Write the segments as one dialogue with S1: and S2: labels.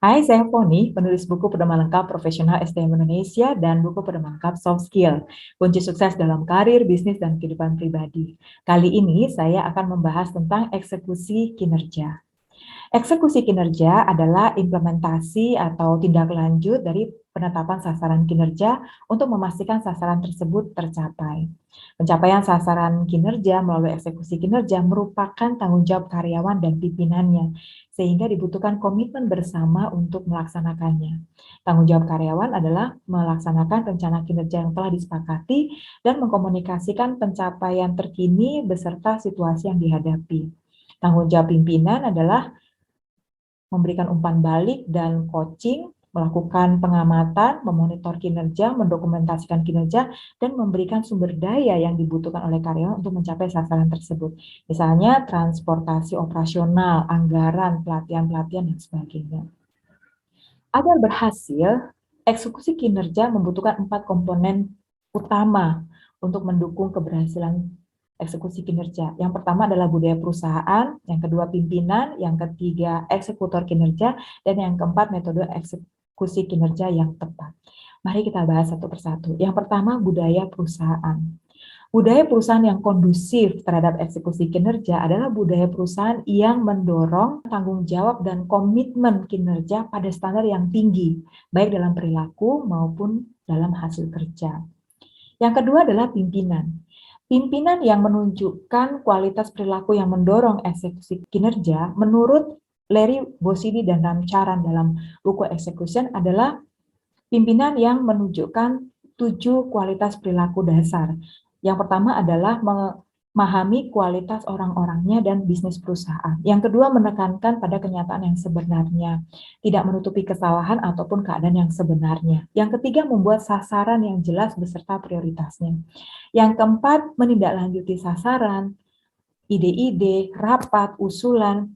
S1: Hai, saya Foni, penulis buku pedoman lengkap profesional SDM Indonesia dan buku pedoman lengkap soft skill, kunci sukses dalam karir, bisnis, dan kehidupan pribadi. Kali ini saya akan membahas tentang eksekusi kinerja. Eksekusi kinerja adalah implementasi atau tindak lanjut dari penetapan sasaran kinerja untuk memastikan sasaran tersebut tercapai. Pencapaian sasaran kinerja melalui eksekusi kinerja merupakan tanggung jawab karyawan dan pimpinannya, sehingga dibutuhkan komitmen bersama untuk melaksanakannya. Tanggung jawab karyawan adalah melaksanakan rencana kinerja yang telah disepakati dan mengkomunikasikan pencapaian terkini beserta situasi yang dihadapi. Tanggung jawab pimpinan adalah memberikan umpan balik dan coaching, melakukan pengamatan, memonitor kinerja, mendokumentasikan kinerja, dan memberikan sumber daya yang dibutuhkan oleh karyawan untuk mencapai sasaran tersebut. Misalnya transportasi operasional, anggaran, pelatihan-pelatihan, dan sebagainya. Agar berhasil, eksekusi kinerja membutuhkan 4 komponen utama untuk mendukung keberhasilan eksekusi kinerja. Yang pertama adalah budaya perusahaan, yang kedua pimpinan, yang ketiga eksekutor kinerja, dan yang keempat metode eksekusi kinerja yang tepat. Mari kita bahas satu persatu. Yang pertama, budaya perusahaan. Budaya perusahaan yang kondusif terhadap eksekusi kinerja adalah budaya perusahaan yang mendorong tanggung jawab dan komitmen kinerja pada standar yang tinggi, baik dalam perilaku maupun dalam hasil kerja. Yang kedua adalah pimpinan. Pimpinan yang menunjukkan kualitas perilaku yang mendorong eksekusi kinerja, menurut Larry Bossidy dan Ram Charan dalam buku Execution adalah pimpinan yang menunjukkan 7 kualitas perilaku dasar. Yang pertama adalah memahami kualitas orang-orangnya dan bisnis perusahaan. Yang kedua, menekankan pada kenyataan yang sebenarnya, tidak menutupi kesalahan ataupun keadaan yang sebenarnya. Yang ketiga, membuat sasaran yang jelas beserta prioritasnya. Yang keempat, menindaklanjuti sasaran, ide-ide, rapat, usulan,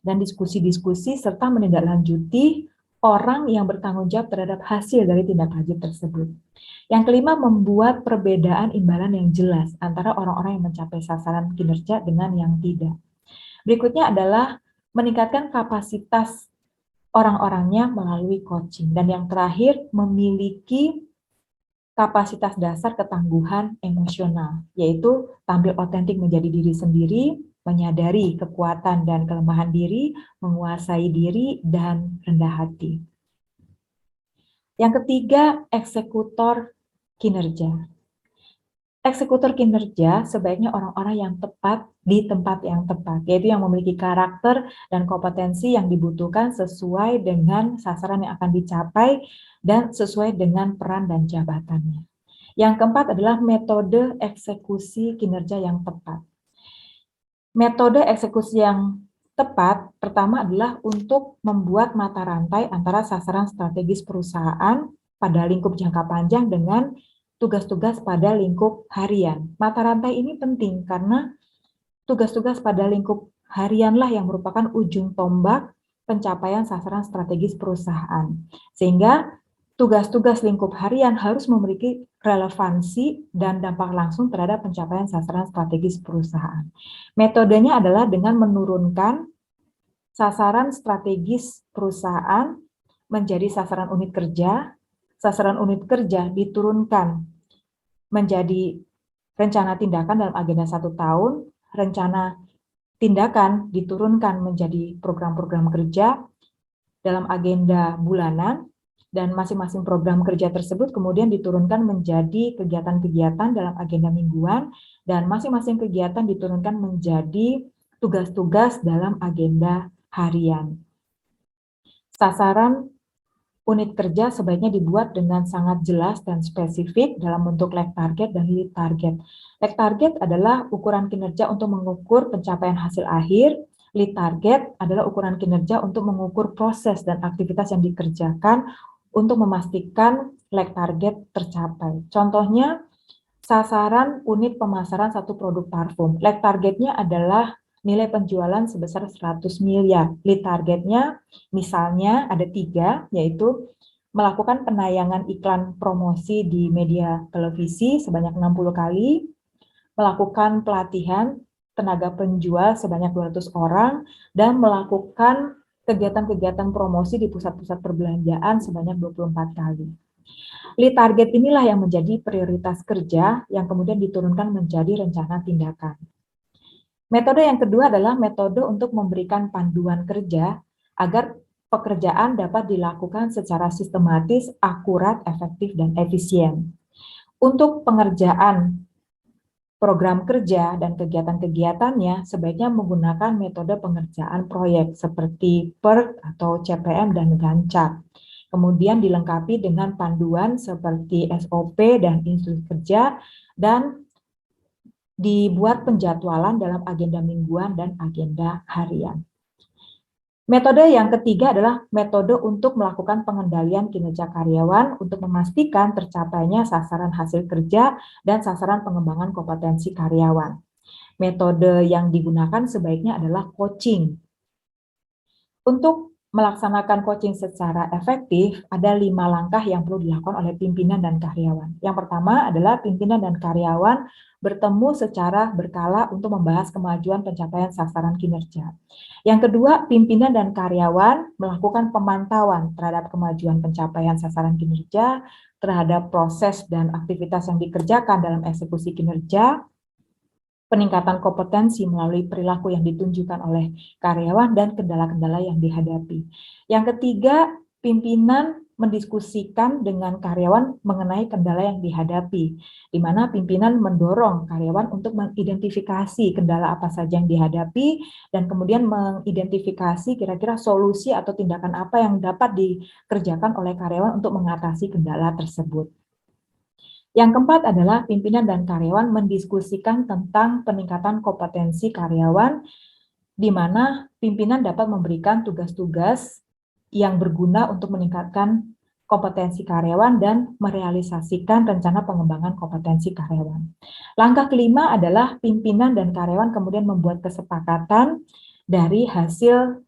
S1: dan diskusi-diskusi, serta menindaklanjuti orang yang bertanggung jawab terhadap hasil dari tindak lanjut tersebut. Yang kelima, membuat perbedaan imbalan yang jelas antara orang-orang yang mencapai sasaran kinerja dengan yang tidak. Berikutnya adalah meningkatkan kapasitas orang-orangnya melalui coaching. Dan yang terakhir, memiliki kapasitas dasar ketangguhan emosional, yaitu tampil otentik menjadi diri sendiri, menyadari kekuatan dan kelemahan diri, menguasai diri, dan rendah hati. Yang ketiga, eksekutor kinerja. Eksekutor kinerja sebaiknya orang-orang yang tepat di tempat yang tepat, yaitu yang memiliki karakter dan kompetensi yang dibutuhkan sesuai dengan sasaran yang akan dicapai dan sesuai dengan peran dan jabatannya. Yang keempat adalah metode eksekusi kinerja yang tepat. Metode eksekusi yang tepat pertama adalah untuk membuat mata rantai antara sasaran strategis perusahaan pada lingkup jangka panjang dengan tugas-tugas pada lingkup harian. Mata rantai ini penting karena tugas-tugas pada lingkup harianlah yang merupakan ujung tombak pencapaian sasaran strategis perusahaan. Sehingga tugas-tugas lingkup harian harus memiliki relevansi dan dampak langsung terhadap pencapaian sasaran strategis perusahaan. Metodenya adalah dengan menurunkan sasaran strategis perusahaan menjadi sasaran unit kerja. Sasaran unit kerja diturunkan menjadi rencana tindakan dalam agenda 1 tahun, rencana tindakan diturunkan menjadi program-program kerja dalam agenda bulanan, dan masing-masing program kerja tersebut kemudian diturunkan menjadi kegiatan-kegiatan dalam agenda mingguan, dan masing-masing kegiatan diturunkan menjadi tugas-tugas dalam agenda harian. Sasaran unit kerja sebaiknya dibuat dengan sangat jelas dan spesifik dalam bentuk lag target dan lead target. Lag target adalah ukuran kinerja untuk mengukur pencapaian hasil akhir. Lead target adalah ukuran kinerja untuk mengukur proses dan aktivitas yang dikerjakan untuk memastikan lag target tercapai. Contohnya, sasaran unit pemasaran satu produk parfum. Lag targetnya adalah nilai penjualan sebesar 100 miliar. Lead targetnya misalnya ada 3, yaitu melakukan penayangan iklan promosi di media televisi sebanyak 60 kali, melakukan pelatihan tenaga penjual sebanyak 200 orang, dan melakukan kegiatan-kegiatan promosi di pusat-pusat perbelanjaan sebanyak 24 kali. Lead target inilah yang menjadi prioritas kerja yang kemudian diturunkan menjadi rencana tindakan. Metode yang kedua adalah metode untuk memberikan panduan kerja agar pekerjaan dapat dilakukan secara sistematis, akurat, efektif, dan efisien. Untuk pengerjaan program kerja dan kegiatan-kegiatannya sebaiknya menggunakan metode pengerjaan proyek seperti PERT atau CPM dan Gantt chart. Kemudian dilengkapi dengan panduan seperti SOP dan instruksi kerja dan dibuat penjadwalan dalam agenda mingguan dan agenda harian. Metode yang ketiga adalah metode untuk melakukan pengendalian kinerja karyawan untuk memastikan tercapainya sasaran hasil kerja dan sasaran pengembangan kompetensi karyawan. Metode yang digunakan sebaiknya adalah coaching. Untuk melaksanakan coaching secara efektif, ada 5 langkah yang perlu dilakukan oleh pimpinan dan karyawan. Yang pertama adalah pimpinan dan karyawan bertemu secara berkala untuk membahas kemajuan pencapaian sasaran kinerja. Yang kedua, pimpinan dan karyawan melakukan pemantauan terhadap kemajuan pencapaian sasaran kinerja, terhadap proses dan aktivitas yang dikerjakan dalam eksekusi kinerja, peningkatan kompetensi melalui perilaku yang ditunjukkan oleh karyawan, dan kendala-kendala yang dihadapi. Yang ketiga, pimpinan mendiskusikan dengan karyawan mengenai kendala yang dihadapi, di mana pimpinan mendorong karyawan untuk mengidentifikasi kendala apa saja yang dihadapi, dan kemudian mengidentifikasi kira-kira solusi atau tindakan apa yang dapat dikerjakan oleh karyawan untuk mengatasi kendala tersebut. Yang keempat adalah pimpinan dan karyawan mendiskusikan tentang peningkatan kompetensi karyawan, di mana pimpinan dapat memberikan tugas-tugas yang berguna untuk meningkatkan kompetensi karyawan dan merealisasikan rencana pengembangan kompetensi karyawan. Langkah kelima adalah pimpinan dan karyawan kemudian membuat kesepakatan dari hasil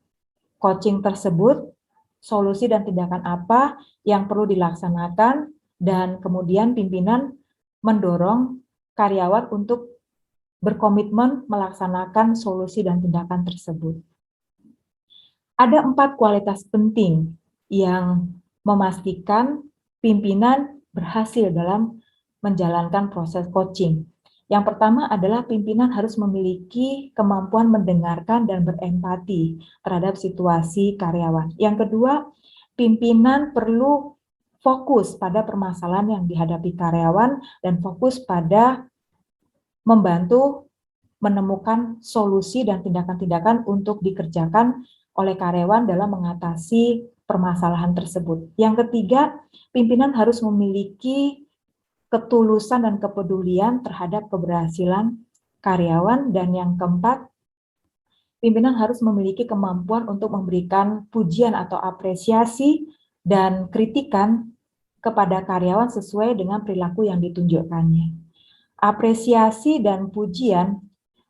S1: coaching tersebut, solusi dan tindakan apa yang perlu dilaksanakan, dan kemudian pimpinan mendorong karyawan untuk berkomitmen melaksanakan solusi dan tindakan tersebut. Ada 4 kualitas penting yang memastikan pimpinan berhasil dalam menjalankan proses coaching. Yang pertama adalah pimpinan harus memiliki kemampuan mendengarkan dan berempati terhadap situasi karyawan. Yang kedua, pimpinan perlu fokus pada permasalahan yang dihadapi karyawan dan fokus pada membantu menemukan solusi dan tindakan-tindakan untuk dikerjakan oleh karyawan dalam mengatasi permasalahan tersebut. Yang ketiga, pimpinan harus memiliki ketulusan dan kepedulian terhadap keberhasilan karyawan. Dan yang keempat, pimpinan harus memiliki kemampuan untuk memberikan pujian atau apresiasi dan kritikan kepada karyawan sesuai dengan perilaku yang ditunjukkannya. Apresiasi dan pujian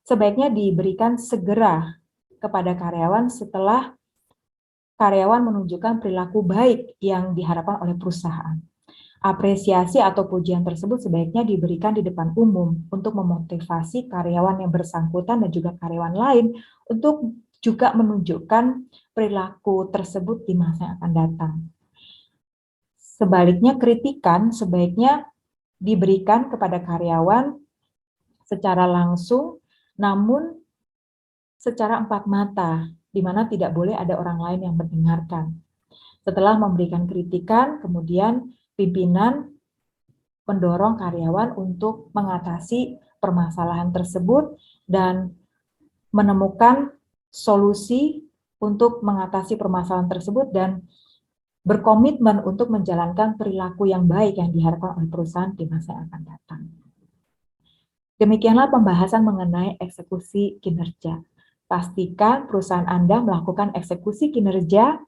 S1: sebaiknya diberikan segera kepada karyawan setelah karyawan menunjukkan perilaku baik yang diharapkan oleh perusahaan. Apresiasi atau pujian tersebut sebaiknya diberikan di depan umum untuk memotivasi karyawan yang bersangkutan dan juga karyawan lain untuk juga menunjukkan perilaku tersebut di masa yang akan datang. Sebaliknya, kritikan sebaiknya diberikan kepada karyawan secara langsung, namun secara empat mata, di mana tidak boleh ada orang lain yang mendengarkan. Setelah memberikan kritikan, kemudian pimpinan mendorong karyawan untuk mengatasi permasalahan tersebut dan menemukan solusi untuk mengatasi permasalahan tersebut dan berkomitmen untuk menjalankan perilaku yang baik yang diharapkan oleh perusahaan di masa yang akan datang. Demikianlah pembahasan mengenai eksekusi kinerja. Pastikan perusahaan Anda melakukan eksekusi kinerja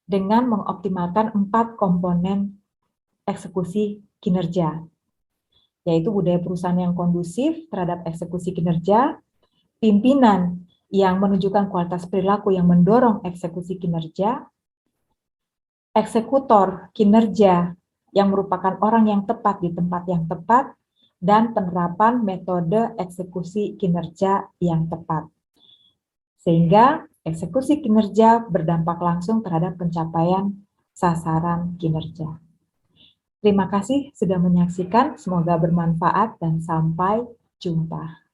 S1: dengan mengoptimalkan 4 komponen eksekusi kinerja, yaitu budaya perusahaan yang kondusif terhadap eksekusi kinerja, pimpinan yang menunjukkan kualitas perilaku yang mendorong eksekusi kinerja, eksekutor kinerja yang merupakan orang yang tepat di tempat yang tepat, dan penerapan metode eksekusi kinerja yang tepat. Sehingga Eksekusi kinerja berdampak langsung terhadap pencapaian sasaran kinerja. Terima kasih sudah menyaksikan, semoga bermanfaat dan sampai jumpa.